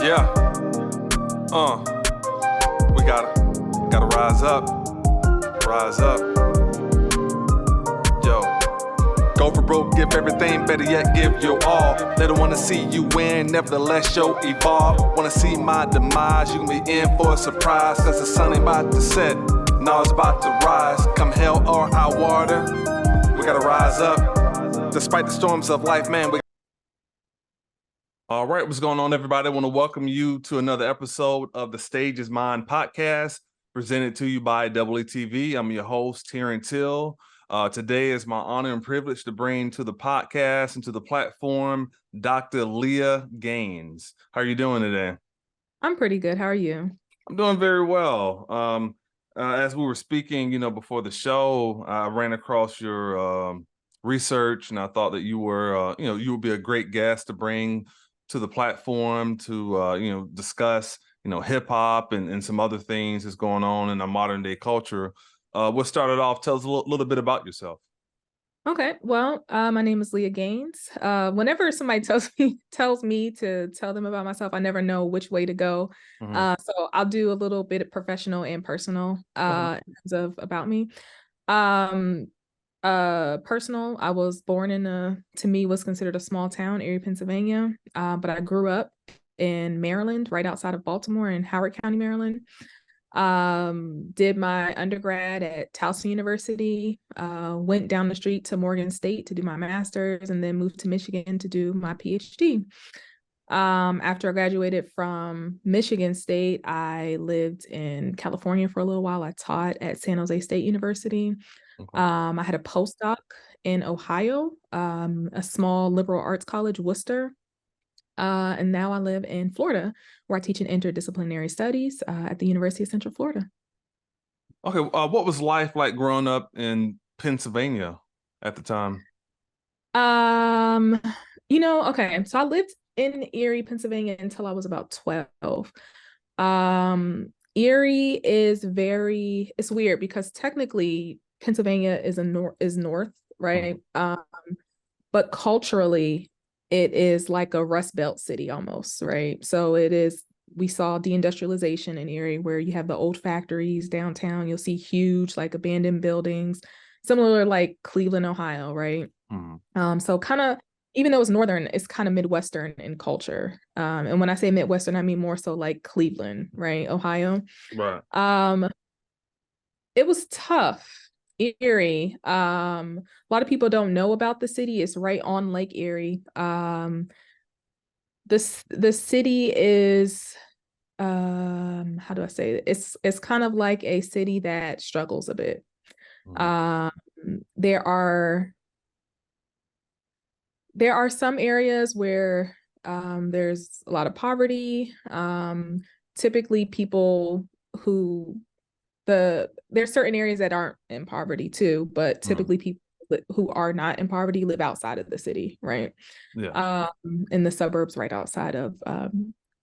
Yeah. We gotta rise up. Rise up. Yo. Go for broke, give everything, better yet give your all. They don't wanna see you win, nevertheless show evolve. Wanna see my demise, you can be in for a surprise. Cause the sun ain't about to set, now it's about to rise. Come hell or high water, we gotta rise up. Despite the storms of life, man, All right, what's going on, everybody? I want to welcome you to another episode of the Stage is Mine podcast, presented to you by WTV. I'm your host, Terrance. Today is my honor and privilege to bring to the podcast and to the platform Dr. Leah Gaines. How are you doing today? I'm pretty good. How are you? I'm doing very well. As we were speaking, before the show, I ran across your research, and I thought that you were, you would be a great guest to bring to the platform to, discuss, hip hop and some other things that's going on in our modern day culture. What started off, tell us a little bit about yourself. Okay. Well, my name is Leah Gaines. Whenever somebody tells me to tell them about myself, I never know which way to go. So I'll do a little bit of professional and personal in terms of about me. Personal, I was born in to me was considered a small town, Erie, Pennsylvania. But I grew up in Maryland, right outside of Baltimore in Howard County, Maryland. Did my undergrad at Towson University, went down the street to Morgan State to do my master's, and then moved to Michigan to do my PhD. After I graduated from Michigan State, I lived in California for a little while. I taught at San Jose State University. I had a postdoc in Ohio, a small liberal arts college, Worcester. And now I live in Florida, where I teach in interdisciplinary studies at the University of Central Florida. Okay. What was life like growing up in Pennsylvania at the time? Okay. So I lived in Erie, Pennsylvania until I was about 12. Erie is it's weird because technically Pennsylvania is north, right? But culturally, it is like a Rust Belt city almost, right? So we saw deindustrialization in Erie, where you have the old factories downtown. You'll see huge, like, abandoned buildings, similar like Cleveland, Ohio, right? So kind of, even though it's northern, it's kind of Midwestern in culture. And when I say Midwestern, I mean more so like Cleveland, right? Ohio. Right. It was tough. Erie. A lot of people don't know about the city. It's right on Lake Erie. The city is, how do I say it? It's kind of like a city that struggles a bit. There are some areas where there's a lot of poverty. Typically people there's certain areas that aren't in poverty too, but typically people who are not in poverty live outside of the city, right? Yeah. In the suburbs right outside of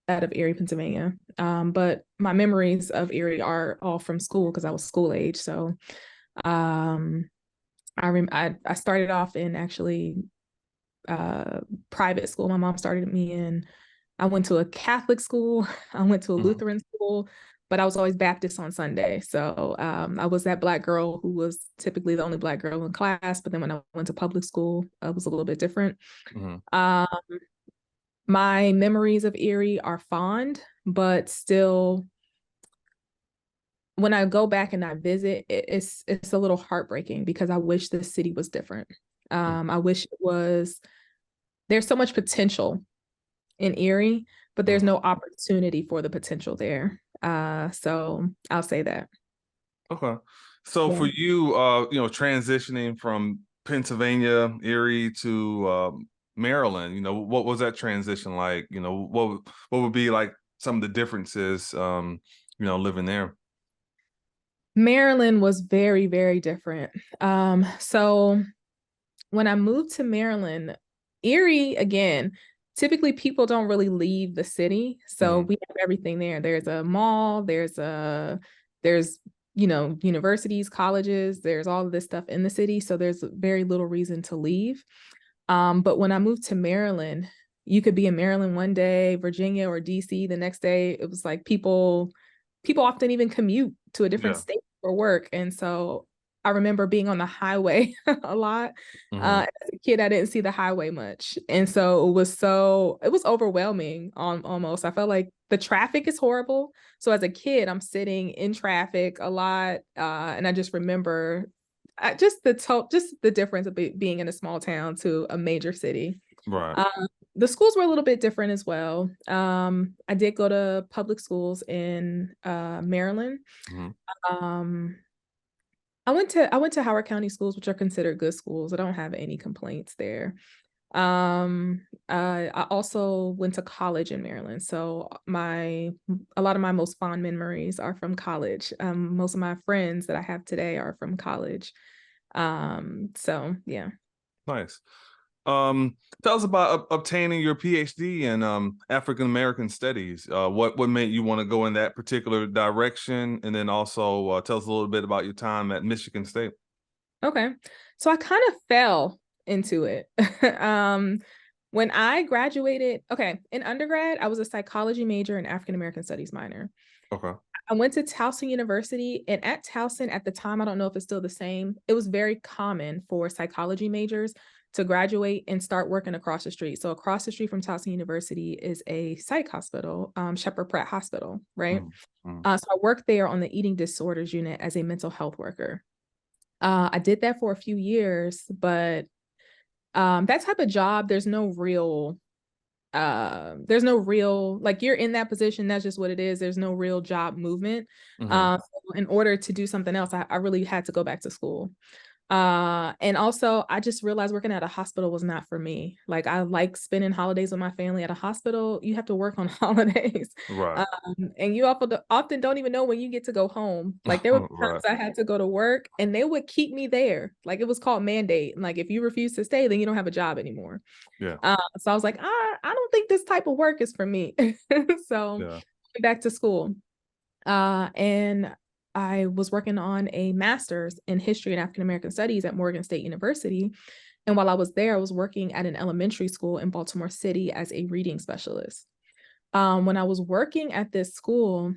Erie, Pennsylvania. But my memories of Erie are all from school because I was school age. So I started off in actually private school. My mom started me in. I went to a Catholic school. I went to a Lutheran school, but I was always Baptist on Sunday. So I was that Black girl who was typically the only Black girl in class. But then when I went to public school, it was a little bit different. My memories of Erie are fond, but still, when I go back and I visit, it's a little heartbreaking because I wish the city was different. I wish there's so much potential in Erie, but there's no opportunity for the potential there. So I'll say that. Okay. So for you, transitioning from Pennsylvania, Erie to Maryland, what was that transition like? What would be like some of the differences, living there? Maryland was very, very different. So when I moved to Maryland, Erie, again, typically people don't really leave the city. So we have everything there. There's a mall, there's universities, colleges, there's all of this stuff in the city. So there's very little reason to leave. But when I moved to Maryland, you could be in Maryland one day, Virginia or DC the next day. It was like people often even commute to a different Yeah. state for work. And so I remember being on the highway a lot. Mm-hmm. As a kid, I didn't see the highway much. And so it was overwhelming almost. I felt like the traffic is horrible. So as a kid, I'm sitting in traffic a lot. And I just remember just the difference of being in a small town to a major city. Right. The schools were a little bit different as well. I did go to public schools in Maryland. Mm-hmm. Um, I went to Howard County schools, which are considered good schools. I don't have any complaints there. I also went to college in Maryland, so a lot of my most fond memories are from college. Most of my friends that I have today are from college. So yeah. Nice. Tell us about obtaining your PhD in African American studies. What made you want to go in that particular direction, and then also tell us a little bit about your time at Michigan State. Okay. So I kind of fell into it. When I graduated, okay, in undergrad, I was a psychology major and African American studies minor. Okay. I went to Towson University, and at Towson at the time, I don't know if it's still the same, it was very common for psychology majors to graduate and start working across the street. So across the street from Towson University is a psych hospital, Shepherd Pratt Hospital, right? Mm-hmm. So I worked there on the eating disorders unit as a mental health worker. I did that for a few years, but that type of job, there's no real, like, you're in that position, that's just what it is. There's no real job movement. Mm-hmm. So in order to do something else, I really had to go back to school. And also I just realized working at a hospital was not for me. Like, I like spending holidays with my family. At a hospital, you have to work on holidays. Right. And you often don't even know when you get to go home. Like, there were Right. times I had to go to work and they would keep me there. Like, it was called mandate. And like, if you refuse to stay, then you don't have a job anymore. Yeah. So I was like, I don't think this type of work is for me. So Yeah. went back to school. And I was working on a master's in history and African American studies at Morgan State University. And while I was there, I was working at an elementary school in Baltimore City as a reading specialist. When I was working at this school,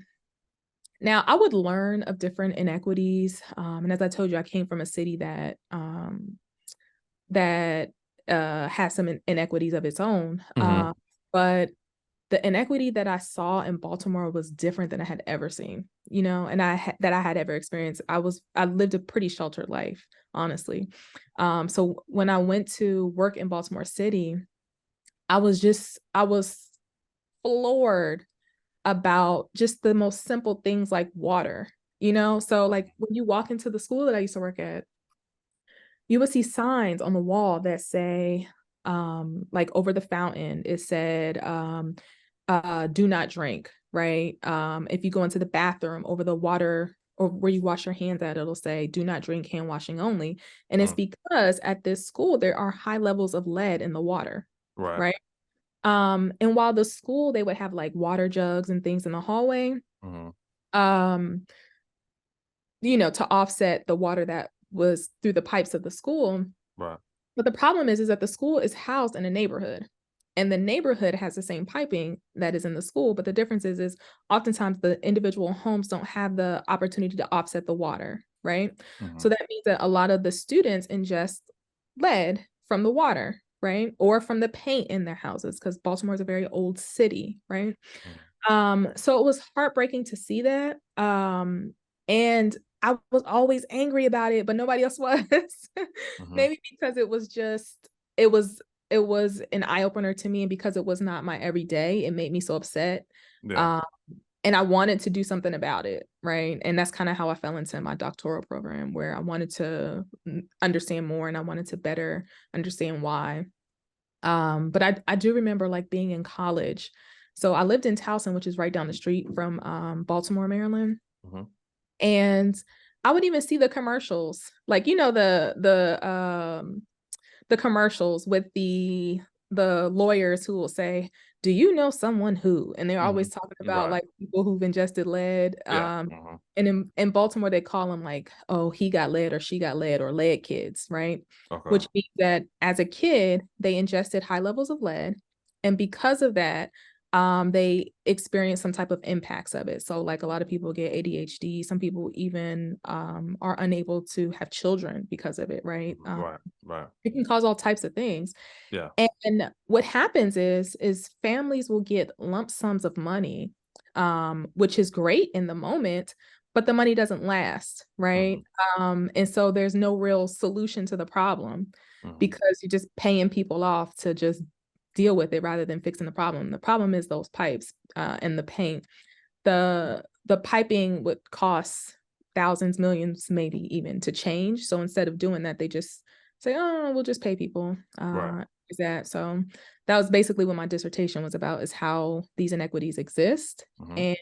now I would learn of different inequities. And as I told you, I came from a city that has some inequities of its own. Mm-hmm. But the inequity that I saw in Baltimore was different than I had ever seen, and that I had ever experienced. I lived a pretty sheltered life, honestly. So when I went to work in Baltimore City, I was floored about just the most simple things like water, So like, when you walk into the school that I used to work at, you would see signs on the wall that say, like, over the fountain, it said, do not drink, right? If you go into the bathroom, over the water or where you wash your hands at, it'll say, do not drink, hand washing only. And it's because at this school, there are high levels of lead in the water, Right. right? And while the school, they would have like water jugs and things in the hallway, um, to offset the water that was through the pipes of the school. Right. But the problem is that the school is housed in a neighborhood, and the neighborhood has the same piping that is in the school. But the difference is oftentimes the individual homes don't have the opportunity to offset the water, right? So that means that a lot of the students ingest lead from the water, right? Or from the paint in their houses, because Baltimore is a very old city, right? So it was heartbreaking to see that. And I was always angry about it, but nobody else was. Maybe because it was an eye-opener to me, and because it was not my everyday, it made me so upset. Yeah. And I wanted to do something about it, right? And that's kind of how I fell into my doctoral program, where I wanted to understand more and I wanted to better understand why. But I do remember like being in college. So I lived in Towson, which is right down the street from Baltimore, Maryland. And I would even see the commercials, like, the commercials with the lawyers who will say, do you know someone who, and they're always talking about Right. like people who've ingested lead. Yeah. And in Baltimore, they call them like, oh, he got lead or she got lead, or lead kids, right? Okay. Which means that as a kid, they ingested high levels of lead. And because of that, they experience some type of impacts of it. So like a lot of people get ADHD. Some people even are unable to have children because of it, right? Right. It can cause all types of things. Yeah. And what happens is families will get lump sums of money, which is great in the moment, but the money doesn't last, right? And so there's no real solution to the problem because you're just paying people off to just deal with it rather than fixing the problem. The problem is those pipes and the paint. The piping would cost thousands, millions, maybe even to change. So instead of doing that, they just say, "Oh, we'll just pay people." Right. Is that so? That was basically what my dissertation was about: is how these inequities exist, and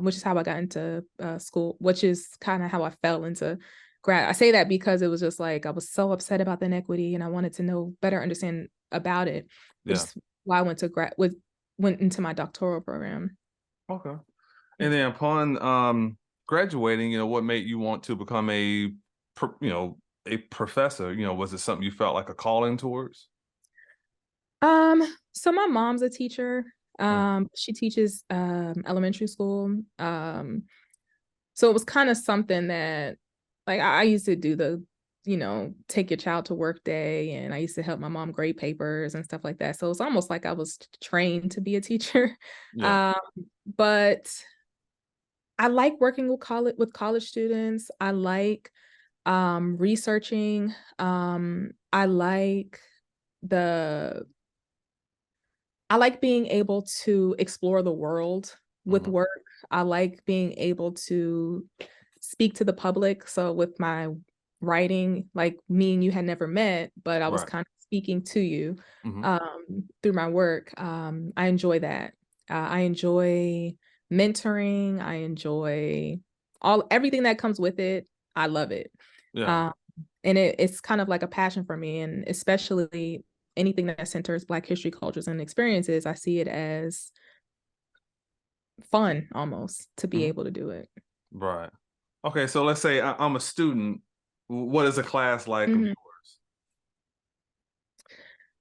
which is how I got into school, which is kind of how I fell into grad. I say that because it was just like I was so upset about the inequity, and I wanted to know better, understand about it, which Yeah. is why I went into my doctoral program. Okay. And then upon graduating, what made you want to become a professor? Was it something you felt like a calling towards? So my mom's a teacher. Mm. She teaches elementary school. So it was kind of something that like I used to do take your child to work day, and I used to help my mom grade papers and stuff like that. So it's almost like I was trained to be a teacher. Yeah. Um, but I like working with college students. I like researching. I like the I like being able to explore the world with hmm work. I like being able to speak to the public. So with my writing, like me and you had never met, but I was Right. kind of speaking to you hmm through my work. I enjoy that. I enjoy mentoring. I enjoy everything that comes with it. I love it. Yeah. Um, and it's kind of like a passion for me, and especially anything that centers Black history, cultures, and experiences. I see it as fun almost to be hmm able to do it. Right. Okay. So let's say I'm a student. What is a class like of Mhm. yours?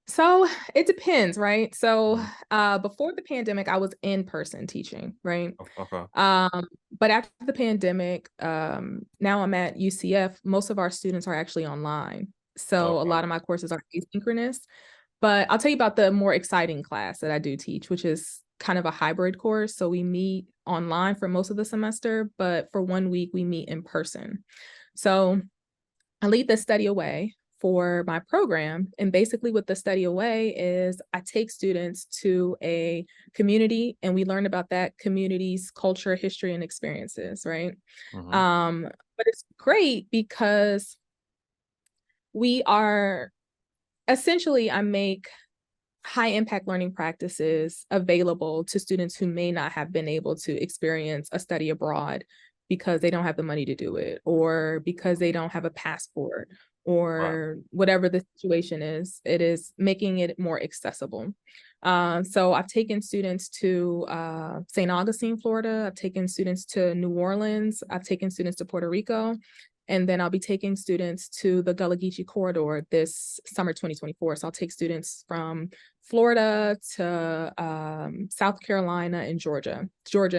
So it depends, right? So Mhm. before the pandemic, I was in person teaching, right? Okay. Um, but after the pandemic, now I'm at UCF. Most of our students are actually online. So a Okay. lot of my courses are asynchronous. But I'll tell you about the more exciting class that I do teach, which is kind of a hybrid course. So we meet online for most of the semester, but for 1 week we meet in person. So I lead the study away for my program. And basically, what the study away is, I take students to a community and we learn about that community's culture, history, and experiences, right? hmm But it's great because we are essentially, I make high impact learning practices available to students who may not have been able to experience a study abroad because they don't have the money to do it, or because they don't have a passport, Right. or whatever the situation is. It is making it more accessible. So I've taken students to St. Augustine, Florida. I've taken students to New Orleans. I've taken students to Puerto Rico. And then I'll be taking students to the Gullah-Geechee corridor this summer 2024. So I'll take students from Florida to South Carolina and Georgia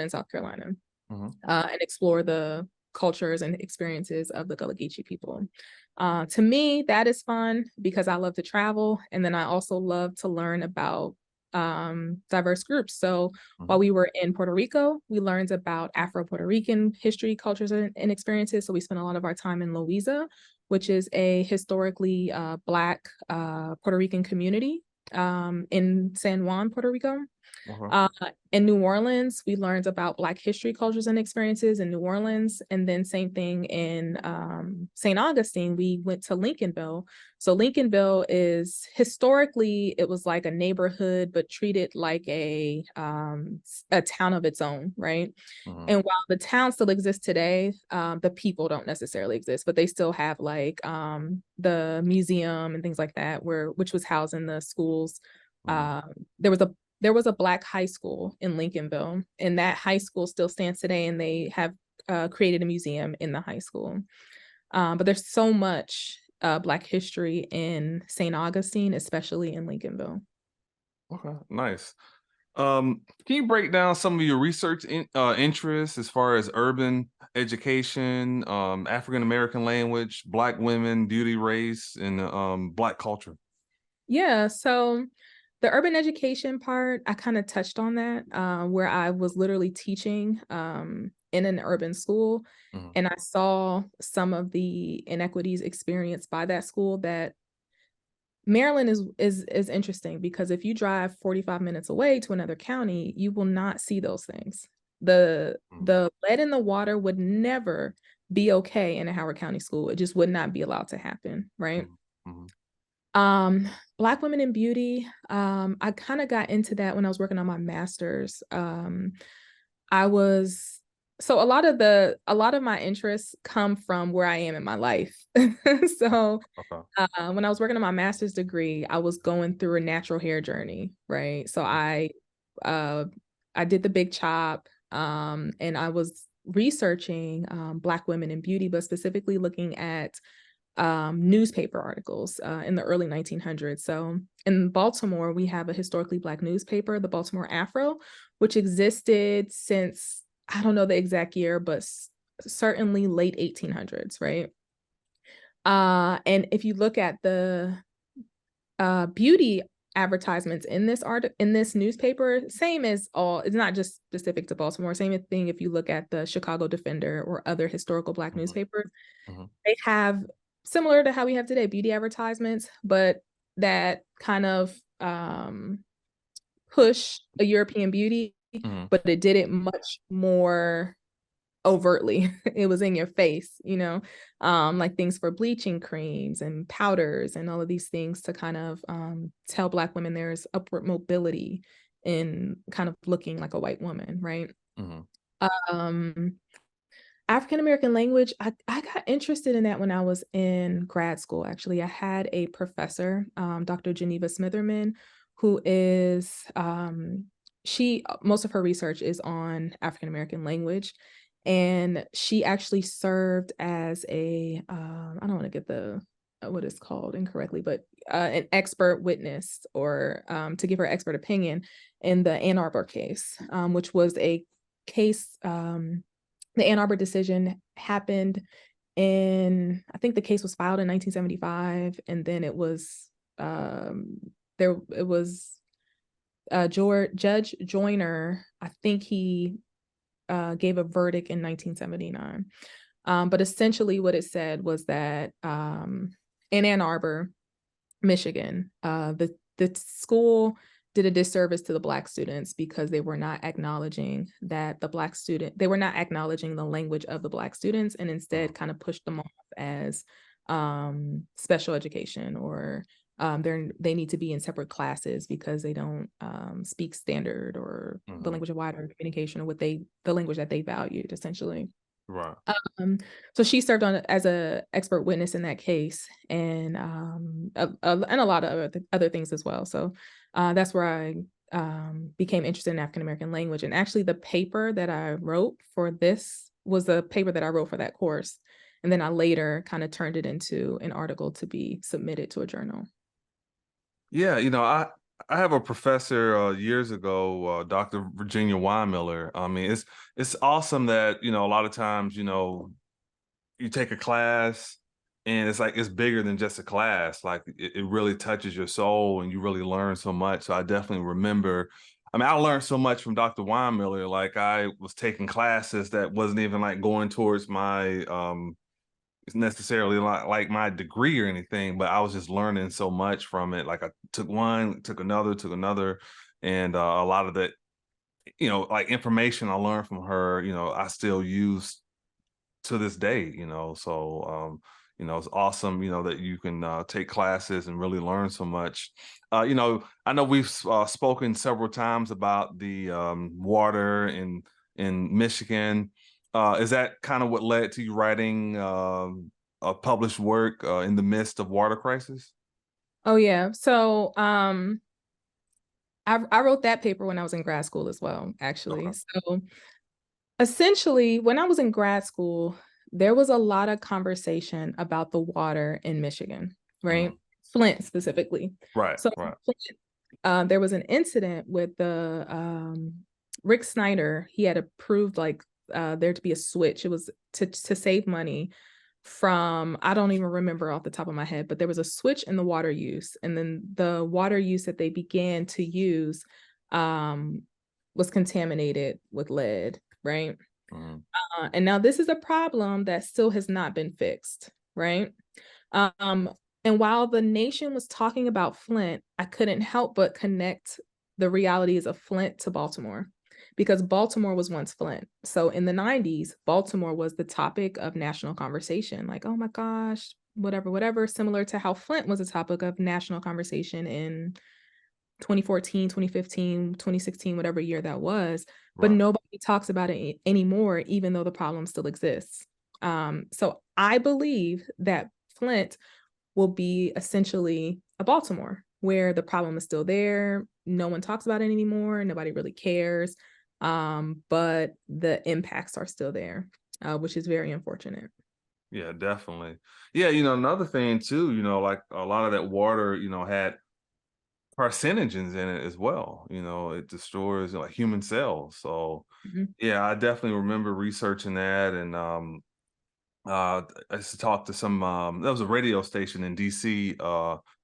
and South Carolina, hmm and explore the cultures and experiences of the Gullah-Geechee people. To me, that is fun because I love to travel. And then I also love to learn about diverse groups. So hmm while we were in Puerto Rico, we learned about Afro-Puerto Rican history, cultures, and experiences. So we spent a lot of our time in Louisa, which is a historically Black Puerto Rican community in San Juan, Puerto Rico. Okay. Uh, in New Orleans, we learned about Black history, cultures, and experiences in New Orleans. And then same thing in St. Augustine, we went to Lincolnville. So Lincolnville is historically, it was like a neighborhood, but treated like a town of its own, right? hmm And while the town still exists today, the people don't necessarily exist, but they still have like the museum and things like that, which was housed in the schools. hmm Uh, there was a there was a Black high school in Lincolnville, and that high school still stands today, and they have created a museum in the high school. But there's so much Black history in St. Augustine, especially in Lincolnville. Okay, nice. Can you break down some of your research interests as far as urban education, African American language, Black women, beauty, race, and Black culture? Yeah, so the urban education part, I kind of touched on that, where I was literally teaching in an urban school, Mhm, and I saw some of the inequities experienced by that school. That Maryland is interesting because if you drive 45 minutes away to another county, you will not see those things. mhm, The lead in the water would never be okay in a Howard County school. It just would not be allowed to happen, right? mhm, mhm, Um, Black women in beauty, I kind of got into that when I was working on my master's. I was so a lot of my interests come from where I am in my life. So okay. when I was working on my master's degree, I was going through a natural hair journey, right? So uh I did the big chop, and I was researching Black women in beauty, but specifically looking at newspaper articles in the early 1900s. So in Baltimore, we have a historically Black newspaper, the Baltimore Afro, which existed since, I don't know the exact year, but certainly late 1800s, right? And if you look at the beauty advertisements in this newspaper, same as all, it's not just specific to Baltimore, same thing if you look at the Chicago Defender or other historical Black Mhm, newspapers. mhm, They have, similar to how we have today, beauty advertisements, but that kind of push a European beauty, mhm, but it did it much more overtly. It was in your face, like things for bleaching creams and powders and all of these things to kind of tell Black women there's upward mobility in kind of looking like a white woman, right? mhm, Um, African American language, I got interested in that when I was in grad school, actually. I had a professor, Dr. Geneva Smitherman, who is, most of her research is on African American language. And she actually served as I don't want to get what it's called incorrectly, but an expert witness or to give her expert opinion in the Ann Arbor case, which was a case. The Ann Arbor decision happened I think the case was filed in 1975, and then it was there it was Judge Joyner, I think he gave a verdict in 1979. But essentially what it said was that in Ann Arbor, Michigan, the school did a disservice to the Black students because they were not acknowledging they were not acknowledging the language of the Black students, and mhm, instead kind of pushed them off as special education, or they need to be in separate classes because they don't speak standard or the mhm. language of wider communication, or the language that they valued, essentially. Right. Um, so she served on as a expert witness in that case, and and a lot of other things as well. So that's where I became interested in African American language. And actually, the paper that I wrote for this was the paper that I wrote for that course, and then I later kind of turned it into an article to be submitted to a journal. Yeah, I have a professor years ago, Dr. Virginia Weinmiller. I mean, it's awesome that, a lot of times, you take a class and it's like it's bigger than just a class. Like it really touches your soul and you really learn so much. So I definitely remember. I mean, I learned so much from Dr. Weinmiller. Like I was taking classes that wasn't even like going towards my necessarily like my degree or anything, but I was just learning so much from it. Like I took one, took another, and a lot of that, like information I learned from her, I still use to this day, so it's awesome, that you can take classes and really learn so much. I know we've spoken several times about the water in Michigan. Is that kind of what led to you writing a published work in the midst of water crisis? Oh yeah. So I wrote that paper when I was in grad school as well, actually. Okay. So essentially, when I was in grad school, there was a lot of conversation about the water in Michigan, right? Mhm. Flint specifically. Right, So right. Flint, there was an incident with the Rick Snyder. He had approved like there to be a switch. It was to save money from, I don't even remember off the top of my head, but there was a switch in the water use, and then the water use that they began to use was contaminated with lead, right? And now this is a problem that still has not been fixed, right? And while the nation was talking about Flint, I couldn't help but connect the realities of Flint to Baltimore, because Baltimore was once Flint. So in the 90s, Baltimore was the topic of national conversation. Like, oh my gosh, whatever, similar to how Flint was a topic of national conversation in 2014, 2015, 2016, whatever year that was. But nobody talks about it anymore, even though the problem still exists. So I believe that Flint will be essentially a Baltimore, where the problem is still there. No one talks about it anymore. Nobody really cares. But the impacts are still there, which is very unfortunate. Yeah, definitely. Yeah, another thing too, like a lot of that water, had carcinogens in it as well. It destroys like human cells. So yeah, I definitely remember researching that. And I used to talk to some there was a radio station in DC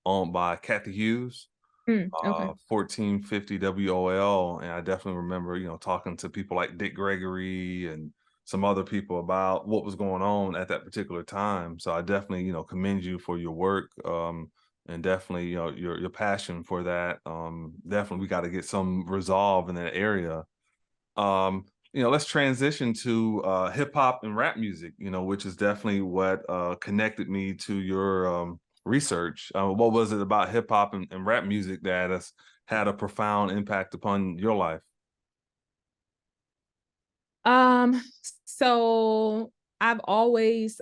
owned by Kathy Hughes, Okay. 1450 WOL. And I definitely remember, talking to people like Dick Gregory and some other people about what was going on at that particular time. So I definitely, commend you for your work. And definitely, your passion for that. Definitely, we got to get some resolve in that area. Let's transition to hip hop and rap music. Which is definitely what connected me to your research. What was it about hip hop and rap music that has had a profound impact upon your life? So I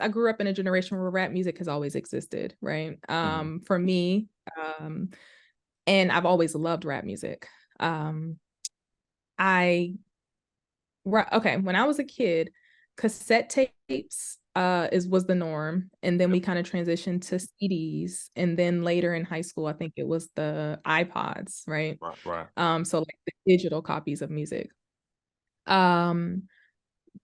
grew up in a generation where rap music has always existed, right? For me, and I've always loved rap music. Okay, when I was a kid, cassette tapes was the norm, and then we kind of transitioned to CDs, and then later in high school, I think it was the iPods, right? Right. So like the digital copies of music.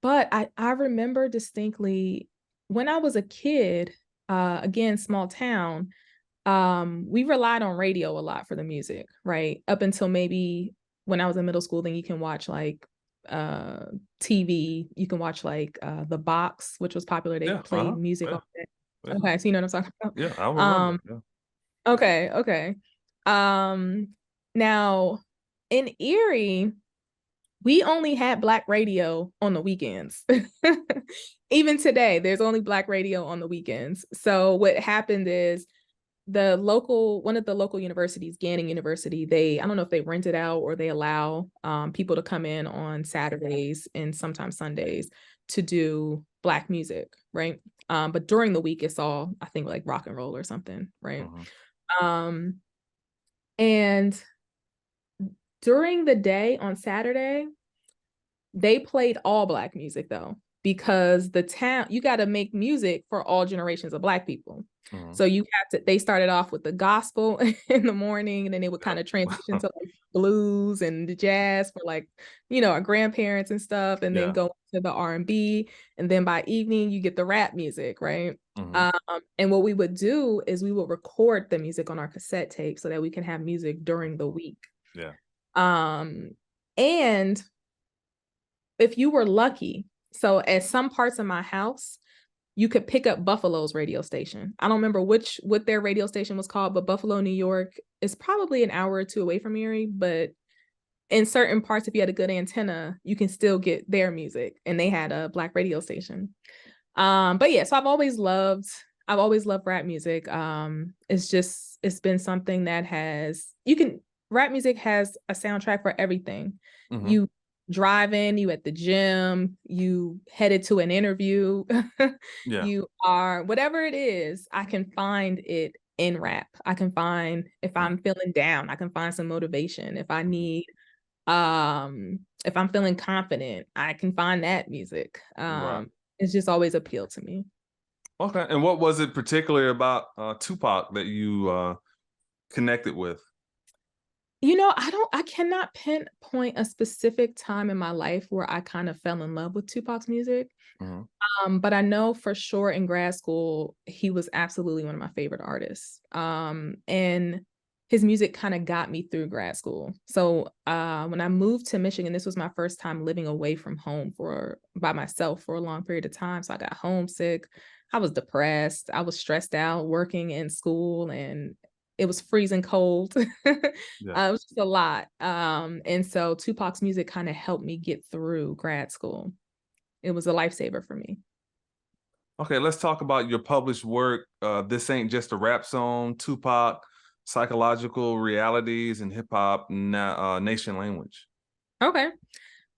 But I remember distinctly when I was a kid, again, small town, we relied on radio a lot for the music, right? Up until maybe when I was in middle school, then you can watch like TV, you can watch like The Box, which was popular. They Yeah. played music Yeah. on it. Yeah. Okay, so you know what I'm talking about? Yeah. I remember. Yeah. Okay. Um, Now in Erie, we only had Black radio on the weekends. Even today, there's only Black radio on the weekends. So what happened is one of the local universities, Ganning University, I don't know if they rent it out or they allow people to come in on Saturdays and sometimes Sundays to do Black music, right? But during the week, it's all, I think, like rock and roll or something, right? Um, and during the day on Saturday, they played all Black music though, because you got to make music for all generations of Black people. So they started off with the gospel in the morning, and then they would kind of transition to like blues and the jazz for like, our grandparents and stuff, and then go to the R&B. And then by evening, you get the rap music, right? And what we would do is we would record the music on our cassette tape so that we can have music during the week. Yeah. And if you were lucky, so at some parts of my house, you could pick up Buffalo's radio station. I don't remember what their radio station was called, but Buffalo, New York is probably an hour or two away from Erie. But in certain parts, if you had a good antenna, you can still get their music. And they had a Black radio station. But yeah, so I've always loved rap music. It's been something that rap music has a soundtrack for everything. You driving, you at the gym, you headed to an interview, you are, whatever it is, I can find it in rap. I can find, if I'm feeling down, I can find some motivation. If I need, if I'm feeling confident, I can find that music. It's just always appealed to me. Okay. And what was it particularly about Tupac that you connected with? I cannot pinpoint a specific time in my life where I kind of fell in love with Tupac's music. Mhm. But I know for sure in grad school, he was absolutely one of my favorite artists. And his music kind of got me through grad school. So when I moved to Michigan, this was my first time living away from home by myself for a long period of time. So I got homesick. I was depressed. I was stressed out working in school, and it was freezing cold. Yeah. It was just a lot. And so Tupac's music kind of helped me get through grad school. It was a lifesaver for me. Okay, let's talk about your published work. This Ain't Just a Rap Song, Tupac, Psychological Realities in Hip Hop Nation Language. Okay.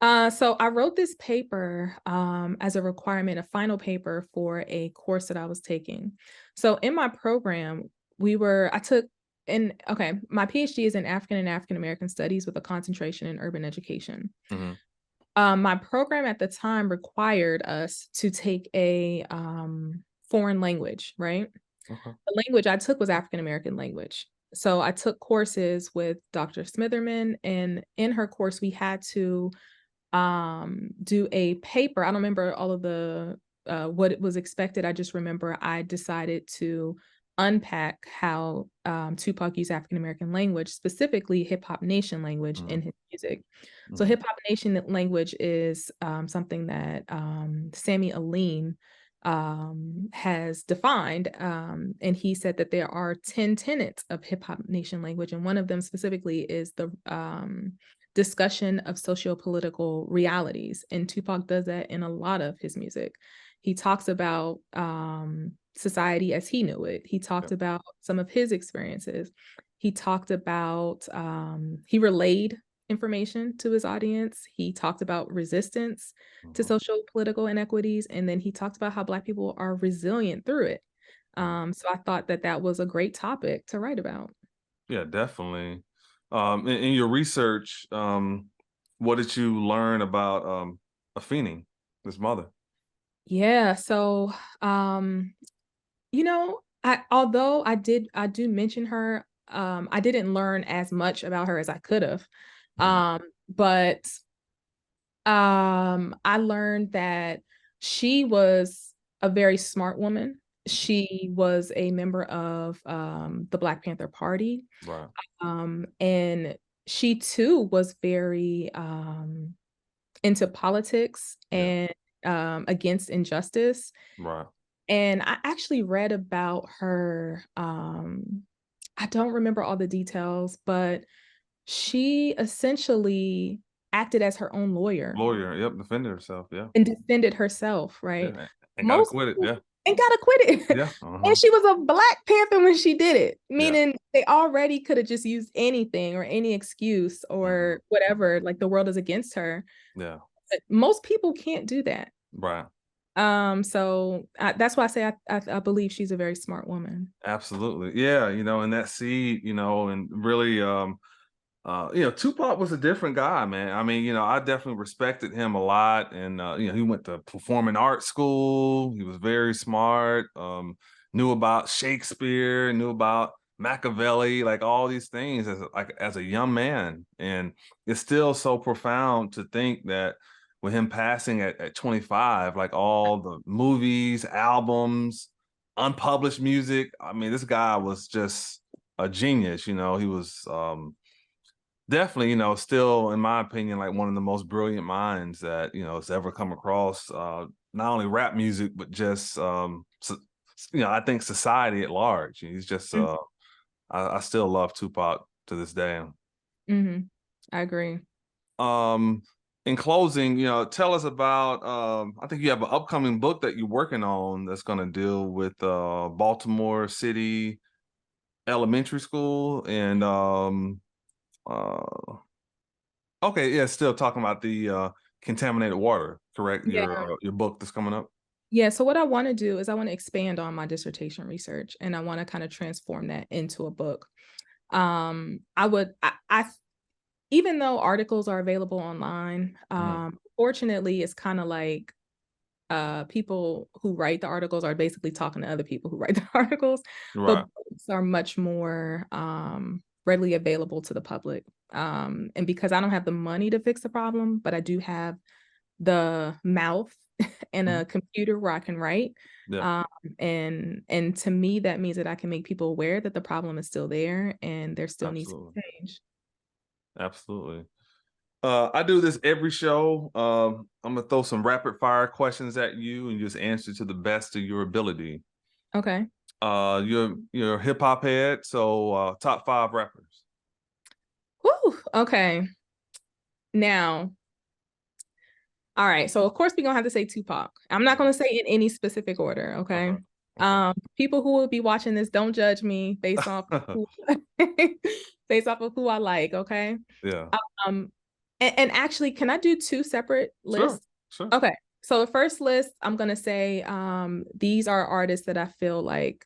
So I wrote this paper as a requirement, a final paper for a course that I was taking. So in my program, my PhD is in African and African American studies with a concentration in urban education. Mhm. My program at the time required us to take a foreign language, right? Okay. The language I took was African American language. So I took courses with Dr. Smitherman, and in her course, we had to do a paper. I don't remember all of the what it was expected. I just remember I decided to unpack how Tupac used African American language, specifically hip hop nation language in Mhm. his music. So Mhm. hip hop nation language is something that Sammy Aline has defined, and he said that there are 10 tenets of hip hop nation language, and one of them specifically is the discussion of socio-political realities. And Tupac does that in a lot of his music. He talks about society as he knew it. He talked Yep. about some of his experiences. He talked about, he relayed information to his audience. He talked about resistance to Mhm. social political inequities. And then he talked about how Black people are resilient through it. Mhm. So I thought that that was a great topic to write about. Yeah, definitely. In your research, what did you learn about Afeni, his mother? Yeah. So, although I do mention her, I didn't learn as much about her as I could have. Mhm. But I learned that she was a very smart woman. She was a member of the Black Panther Party. Right. And she too was very into politics Yeah. and against injustice. Right. And I actually read about her. I don't remember all the details, but she essentially acted as her own lawyer Lawyer. Yep. Defended herself. Yeah. and defended herself, right? Yeah. And got Most acquitted. people Yeah. and got acquitted. Yeah. And she was a Black Panther when she did it, Yeah. meaning they already could have just used anything or any excuse Mhm. or whatever, like the world is against her. Yeah. But most people can't do that. Right. That's why I say I believe she's a very smart woman. Absolutely. Yeah. And that seed, and really, Tupac was a different guy, man. I mean, I definitely respected him a lot. And, he went to performing arts school. He was very smart, knew about Shakespeare, knew about Machiavelli, like all these things as a young man. And it's still so profound to think that with him passing at 25, like all the movies, albums, unpublished music, I mean, this guy was just a genius. He was, definitely, still, in my opinion, like one of the most brilliant minds that, has ever come across not only rap music, but just, I think society at large. He's just, I still love Tupac to this day. Mm-hmm. I agree. Um, in closing, tell us about, I think you have an upcoming book that you're working on that's going to deal with Baltimore City Elementary School and, uh, okay, yeah, still talking about the contaminated water, correct? Yeah. Your book that's coming up. Yeah. So what I want to do is I want to expand on my dissertation research, and I want to kind of transform that into a book. I even though articles are available online, Mhm. fortunately it's kind of like people who write the articles are basically talking to other people who write the articles, but Right. books are much more readily available to the public. And because I don't have the money to fix the problem, but I do have the mouth and a computer where I can write. Yeah. And to me, that means that I can make people aware that the problem is still there and there still needs to Absolutely. be change. Absolutely. I do this every show. I'm gonna throw some rapid fire questions at you and just answer to the best of your ability. Okay. You're a hip hop head, so top 5 rappers. Woo. Okay. Now, all right. So of course we're gonna have to say Tupac. I'm not gonna say in any specific order. Okay. Okay. People who will be watching this, don't judge me based off who, based off of who I like. Okay. Yeah. Um, and actually, can I do 2 separate Sure. lists? Sure. Okay. So the first list, I'm gonna say these are artists that I feel like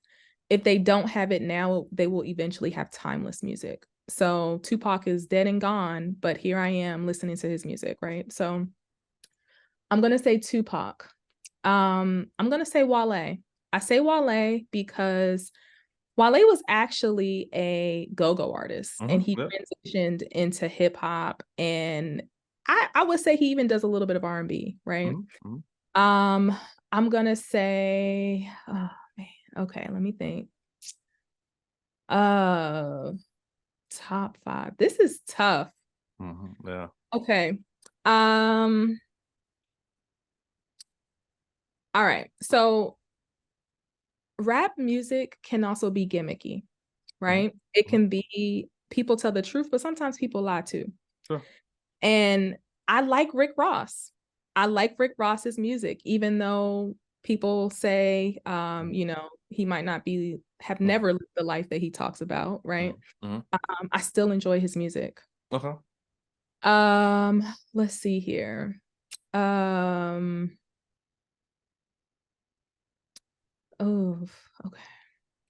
if they don't have it now, they will eventually have timeless music. So Tupac is dead and gone, but here I am listening to his music, right? So I'm gonna say Tupac. I'm gonna say Wale. I say Wale because Wale was actually a go-go artist and he Yep. transitioned into hip hop, and I would say he even does a little bit of R&B, right? Um, I'm gonna say, oh man, okay, let me think. Uh, Top 5. This is tough. Yeah. Okay. All right. So rap music can also be gimmicky, right? It can be people tell the truth, but sometimes people lie too. Sure. And I like Rick Ross. I like Rick Ross's music, even though people say, he might not have never lived the life that he talks about, right? I still enjoy his music. Okay. Let's see here. Oh, okay.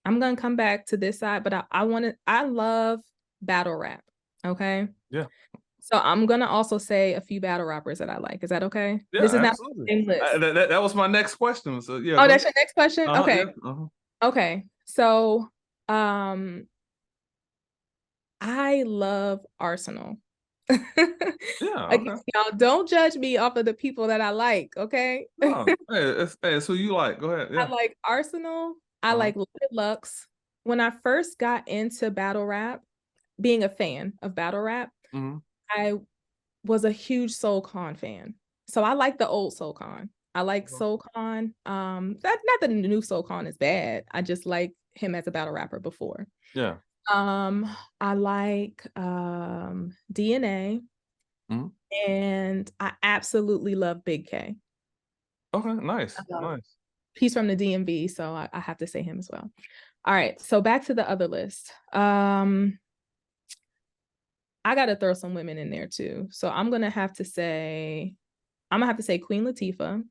I'm gonna come back to this side, but I love battle rap. Okay. Yeah. So I'm gonna also say a few battle rappers that I like. Is that okay? Yeah, This is not absolutely. the same list. That was my next question. So yeah, Oh, go that's ahead. your next question? Okay. Yeah. Okay. So I love Arsenal. Yeah, Again, okay. y'all don't judge me off of the people that I like, okay? No, hey, so you like, go ahead. I Yeah. like Arsenal. I like Loaded Lux. When I first got into battle rap, being a fan of battle rap, I was a huge Soul Khan fan. So I like the old Soul Khan. I like Soul Khan. That not that the new Soul Khan is bad. I just like him as a battle rapper before. Yeah. I like DNA, and I absolutely love Big K. Okay, nice. Um, Nice. he's from the DMV, so I have to say him as well. All right, so back to the other list. I gotta throw some women in there too. So I'm gonna have to say Queen Latifah.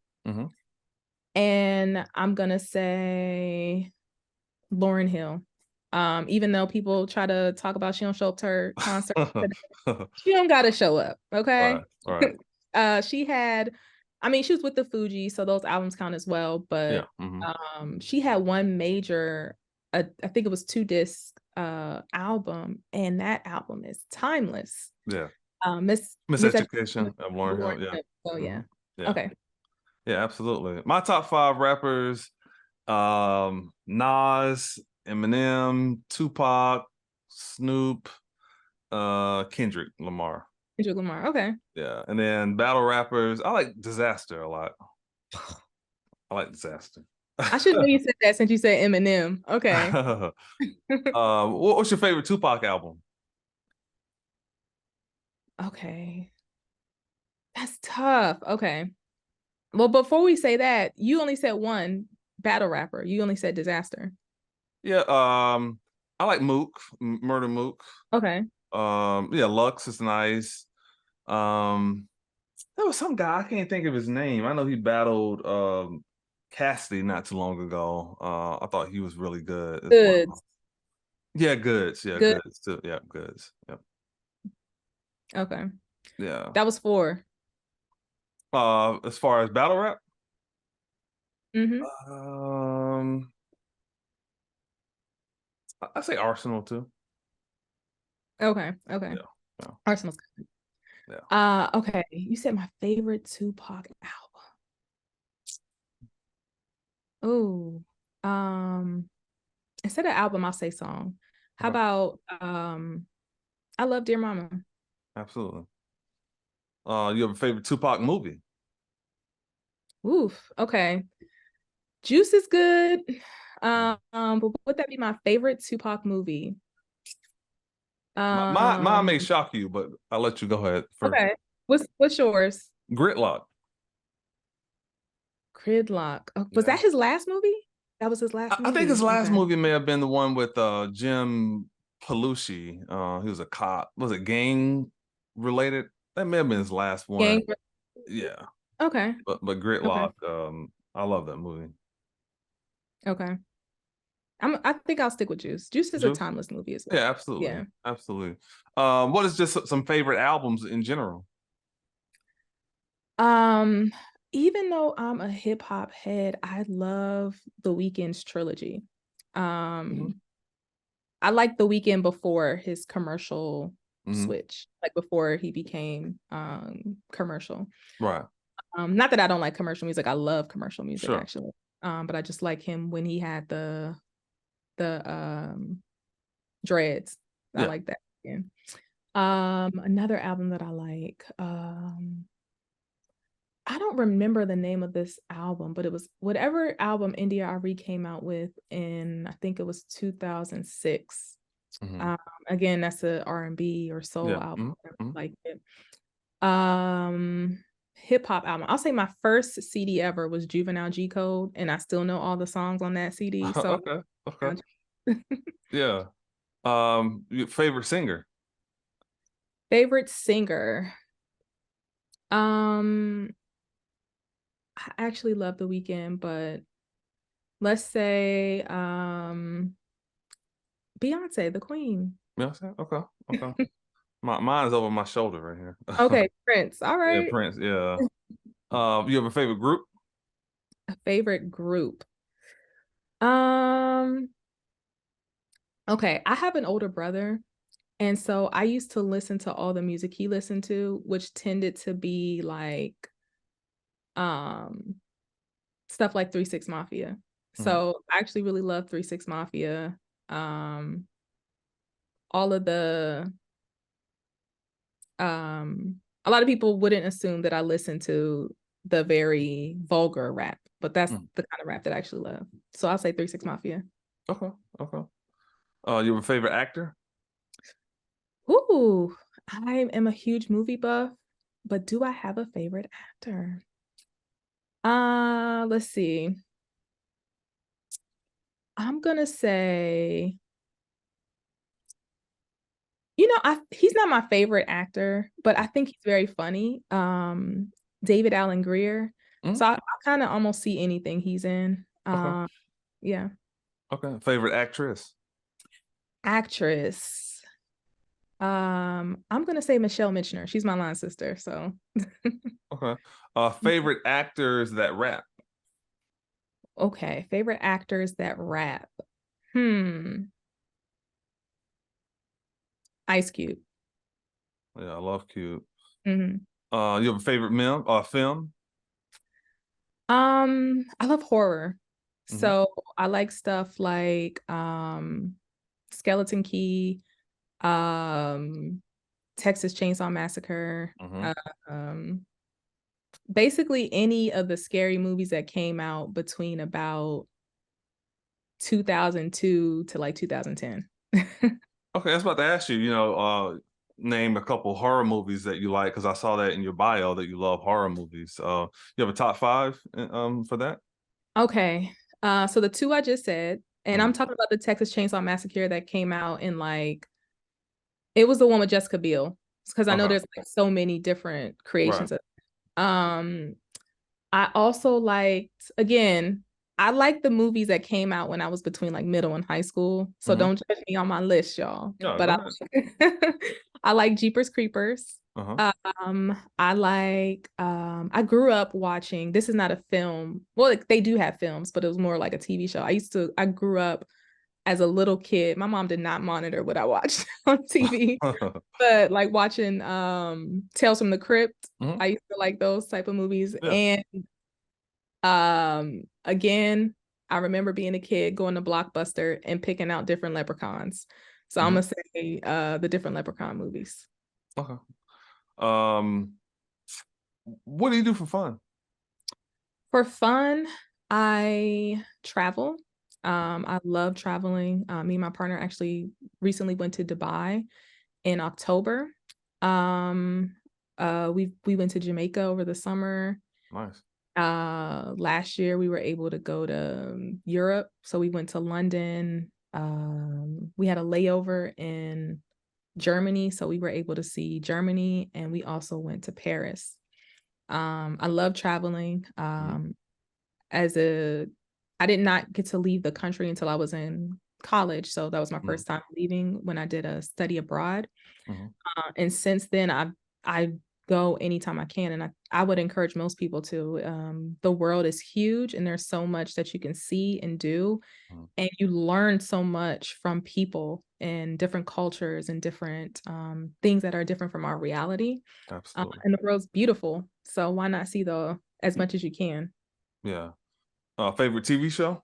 And I'm gonna say Lauryn Hill. Even though people try to talk about she don't show up to her concert, she don't gotta show up. Okay. Right. She was with the Fugees, so those albums count as well. But she had one major, I think it was 2 disc album, and that album is timeless. Yeah. Miss Miseducation of Lauryn Lauryn Hill. Yeah. Hill. So yeah. Yeah. Okay. Yeah, absolutely. My top 5 rappers, Nas, Eminem, Tupac, Snoop, Kendrick Lamar. Kendrick Lamar. Okay. Yeah. And then battle rappers, I like Disaster a lot. I like Disaster. I should know you said that since you said Eminem. Okay. What's your favorite Tupac album? Okay. That's tough. Okay. Well, before we say that, you only said one battle rapper. You only said Disaster. Yeah, I like Mook, Murder Mook. Okay. Yeah, Lux is nice. There was some guy, I can't think of his name. I know he battled Cassidy not too long ago. I thought he was really good as well. Goods. Yeah, Goods. Yeah, Good. Goods too. Yeah, Goods. Yep. Okay. Yeah. That was 4. As far as battle rap, Mm-hmm. I say Arsenal too. Okay. Yeah. Yeah. Arsenal's good. Yeah. Okay. You said my favorite Tupac album. Oh, instead of album, I'll say song. How Okay. about I love Dear Mama. Absolutely. You have a favorite Tupac movie? Oof. Okay. Juice is good. Mm. But would that be my favorite Tupac movie? Mine may Um, shock you, but I'll let you go ahead first. okay. What's yours? Gridlock. Gridlock. Oh, was Yeah. that his last movie? That was his last I think his movie. last Okay. movie may have been the one with Jim Belushi. He was a cop. Was it gang related? That may have been his last one. Gang. Yeah. Okay. But Okay. Gridlock, I love that movie. Okay. I think I'll stick with Juice. Juice is a Juice? timeless movie as well. Yeah, absolutely. Yeah. Absolutely. What is just some favorite albums in general? Um, Even though I'm a hip hop head, I love The Weeknd's trilogy. Hmm. Um, I like The Weeknd before his commercial Hmm. switch, like before he became commercial. Right. Not that I don't like commercial music. I love commercial music Sure. actually. But I just like him when he had the dreads. I Yeah. like that. Yeah. Another album that I like. I don't remember the name of this album, but it was whatever album India Ari came out with in, I think it was 2006. Hmm. Um, Again, that's a R&B or soul Yeah. album. Hmm. Hmm. Like it. Hip hop album. I'll say my first CD ever was Juvenile G Code, and I still know all the songs on that CD. So Okay. Okay. Yeah. Your favorite singer? favorite singer. Um, I actually love The Weeknd, but let's say Beyonce, the Queen. Beyonce? Okay. Okay. Mine's over my shoulder right here. Okay, Prince. All Yeah, right. Prince. Yeah. You have a favorite group? A favorite group. Um, okay, I have an older brother, and so I used to listen to all the music he listened to, which tended to be like um stuff like 3 6 Mafia. Hmm. So I actually really love 3 6 Mafia. Um, all of the a lot of people wouldn't assume that I listen to the very vulgar rap, but that's Hmm. the kind of rap that I actually love. So I'll say 3 6 Mafia. Okay. Okay. You have a favorite actor? Ooh, I am a huge movie buff, but do I have a favorite actor? Let's see. I'm gonna say, he's not my favorite actor, but I think he's very funny. David Allen Greer. Hmm. So I kind of almost see anything he's in. Okay. Yeah. Okay. Favorite actress? Actress. I'm gonna say Michelle Mitchner. She's my line sister. So Okay. Favorite actors that rap? okay. Favorite actors that rap. Hmm. Ice Cube. Yeah, I love Cube. Hmm. You have a favorite film? I love horror. Hmm. So I like stuff like Skeleton Key, um, Texas Chainsaw Massacre, Hmm. uh, um, basically any of the scary movies that came out between about 2002 to like 2010. Okay, I was about to ask you, name a couple horror movies that you like because I saw that in your bio that you love horror movies. You have a top five for that? Okay. So the two I just said, and Mhm. I'm talking about the Texas Chainsaw Massacre that came out in like it was the one with Jessica Biel. Because I know Okay, there's like so many different right. creations of um I also liked, again, I like the movies that came out when I was between like middle and high school. So Hmm. don't judge me on my list, y'all. Yeah, But go I ahead. I like Jeepers Creepers. Uh-huh. I like I grew up watching, this is not a film. Well, like, they do have films, but it was more like a TV show. I grew up as a little kid, my mom did not monitor what I watched on TV, but like watching Tales from the Crypt, Mhm. I used to like those type of movies. Yeah. And again, I remember being a kid going to Blockbuster and picking out different leprechauns. So I'm Mhm. gonna say the different leprechaun movies. Okay. Um, what do you do for fun? For fun, I travel. I love traveling. Me and my partner actually recently went to Dubai in October. We went to Jamaica over the summer. Nice. Last year we were able to go to Europe, so we went to London. We had a layover in Germany, so we were able to see Germany, and we also went to Paris. I love traveling. Mhm. I did not get to leave the country until I was in college, so that was my Mhm. first time leaving when I did a study abroad. Mhm. And since then, I go anytime I can, and I would encourage most people to. The world is huge, and there's so much that you can see and do, Mhm. and you learn so much from people and different cultures and different things that are different from our reality. Absolutely. And the world's beautiful, so why not see the as much as you can? Yeah. Favorite TV show?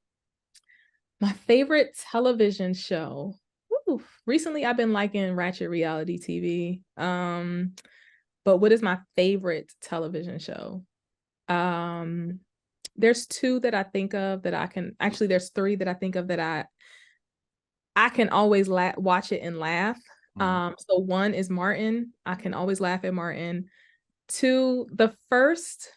My favorite television show. Ooh, recently I've been liking Ratchet reality TV. But what is my favorite television show? Um, there's two that I think of that I can actually there's three that I think of that I can always watch it and laugh. Mhm. So one is Martin. I can always laugh at Martin. Two, the first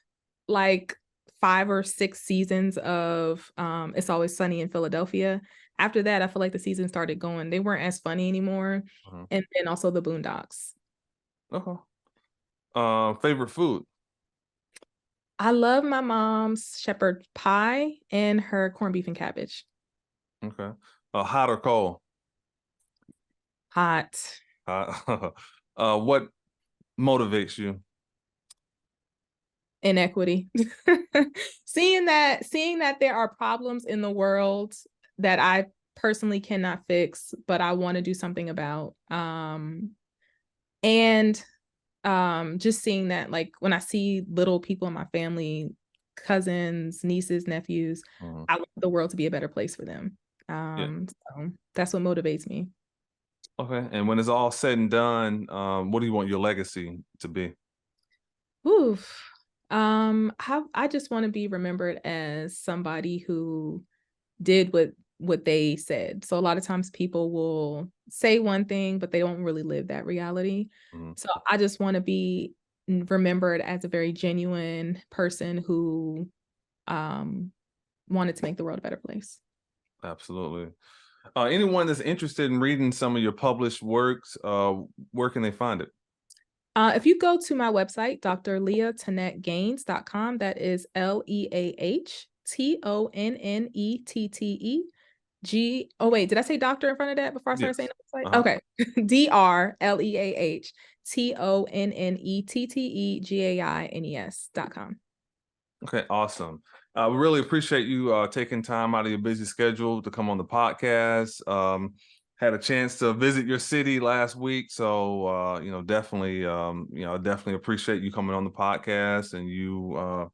like 5 or 6 seasons of It's Always Sunny in Philadelphia. After that, I feel like the season started going. They weren't as funny anymore. Mhm. And then also the Boondocks. Okay. Favorite food? I love my mom's shepherd pie and her corned beef and cabbage. Okay. Hot or cold? Hot. What motivates you? Inequity. Seeing that there are problems in the world that I personally cannot fix, but I want to do something about. And just seeing that, like when I see little people in my family, cousins, nieces, nephews, Mhm. I want the world to be a better place for them. Yeah. So that's what motivates me. Okay. And when it's all said and done, what do you want your legacy to be? Oof. I just want to be remembered as somebody who did what they said. So a lot of times people will say one thing, but they don't really live that reality. Mhm. So I just want to be remembered as a very genuine person who um wanted to make the world a better place. Absolutely. Anyone that's interested in reading some of your published works, where can they find it? If you go to my website, drleahtonnettegaines.com, that is LeahTonnette oh wait, did I say doctor in front of that before I started saying Yes. the website? Uh-huh. Okay. DRLeahtonnettegaines.com. Okay, awesome. We really appreciate you taking time out of your busy schedule to come on the podcast. Had a chance to visit your city last week, so definitely, definitely appreciate you coming on the podcast. And you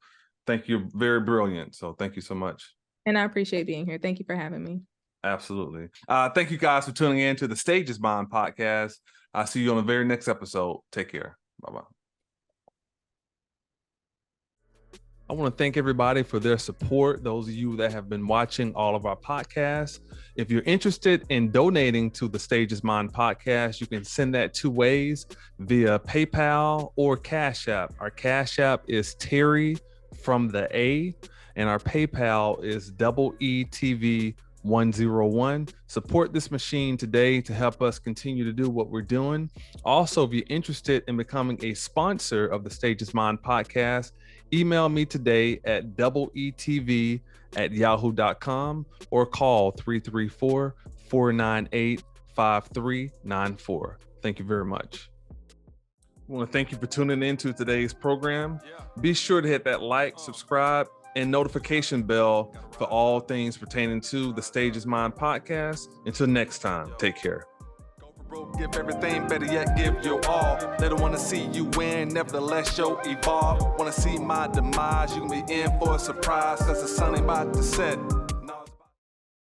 think you're very brilliant. So thank you so much. And I appreciate being here. Thank you for having me. Absolutely. Thank you guys for tuning in to the Stage is Mine podcast. I'll see you on the very next episode. Take care. Bye bye. I want to thank everybody for their support, those of you that have been watching all of our podcasts. If you're interested in donating to the Stage is Mine podcast, you can send that 2 ways, via PayPal or Cash App. Our Cash App is Terry from the A, and our PayPal is EETV101. Support this machine today to help us continue to do what we're doing. Also, if you're interested in becoming a sponsor of the Stage is Mine podcast, email me today at doubleetv@yahoo.com or call 334-498-5394. Thank you very much. I want to thank you for tuning in to today's program. Be sure to hit that like, subscribe, and notification bell for all things pertaining to the Stage is Mine podcast. Until next time, take care. Give everything, better yet, give your all. They don't want to see you win, nevertheless, you'll evolve. Want to see my demise, you can be in for a surprise, cause the sun ain't about to set.